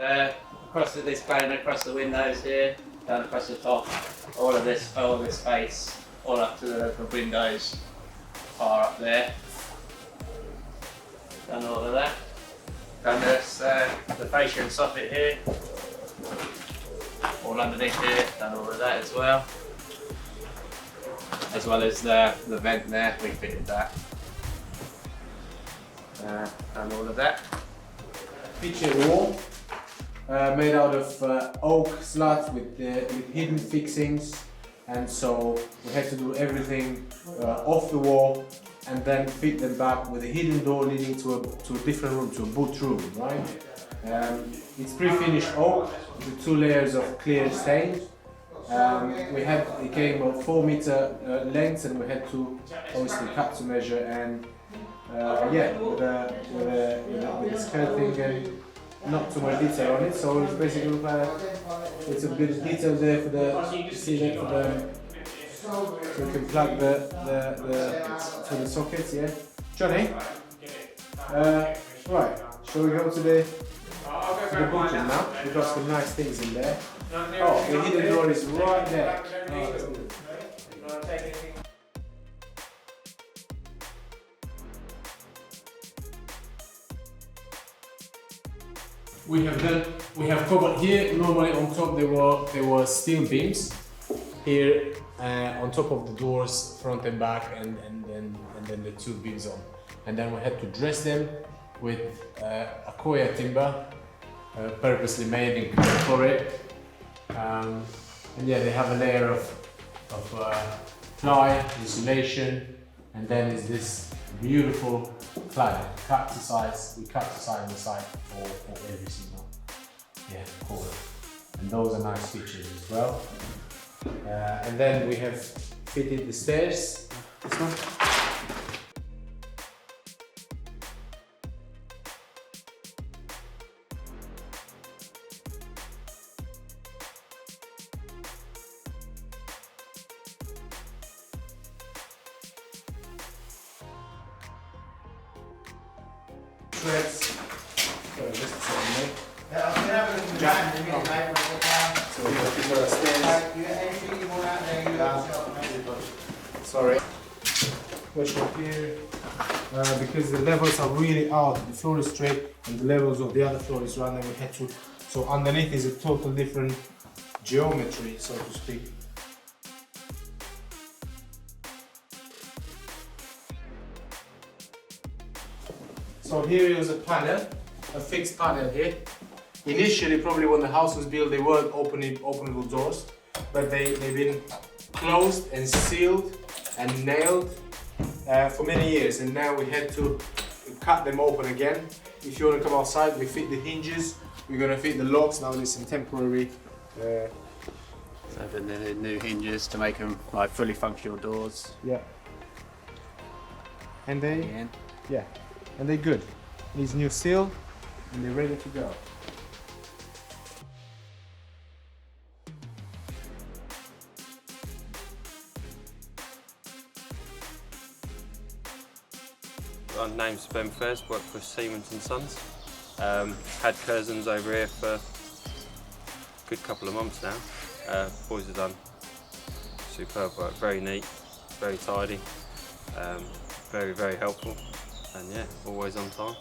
Across the display and across the windows here, down across the top, all this space, all up to the windows far up there. Done all of that. Done this, the fascia and soffit here, all underneath here, done all of that as well. As well as the vent there, we fitted that. Done all of that. Feature wall made out of oak slats with hidden fixings, and so we had to do everything off the wall and then fit them back with a hidden door leading to a different room, to a boot room, right? It's pre-finished oak with 2 layers of clear stain. It came of 4 meter length, and we had to obviously cut to measure, and with a skirting and not too much detail on it. So it's basically it's a bit of detail there for the ceiling, so we can plug to the sockets. Yeah, Johnny. Right, shall we go to the boot room now? We've got some nice things in there. Oh, the hidden door is right there. Oh, that's good. We have covered here. Normally on top there were steel beams here on top of the doors, front and back, and then the 2 beams on. And then we had to dress them with Akoya timber, purposely made for it. And yeah, they have a layer of ply, insulation, and then is this beautiful cladding, cut to size. We cut to size on the side for every single corner. And those are nice features as well. And then we have fitted the stairs. This one. Threads. Sorry, just a second, mate. So we have to go upstairs. Sorry. Push up here. Because the levels are really out. The floor is straight and the levels of the other floor is round, and we had to. So underneath is a total different geometry, so to speak. So here is a panel, a fixed panel here. Initially, probably when the house was built, they weren't openable doors, but they've been closed and sealed and nailed for many years, and now we had to cut them open again. If you want to come outside, we fit the hinges, we're going to fit the locks. Now there's some temporary So the new hinges to make them like fully functional doors. yeah. And and they're good. Needs new seal, and they're ready to go. My name's Ben Fairs, work for Siemens and Sons. Had cousins over here for a good couple of months now. Boys have done superb work, very neat, very tidy, very helpful, and yeah, always on time.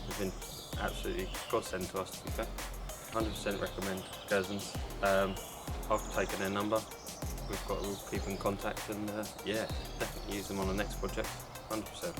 They've been absolutely godsend to us, to be fair. 100% recommend cousins. I've taken their number. We'll keep in contact, and yeah, definitely use them on the next project, 100%.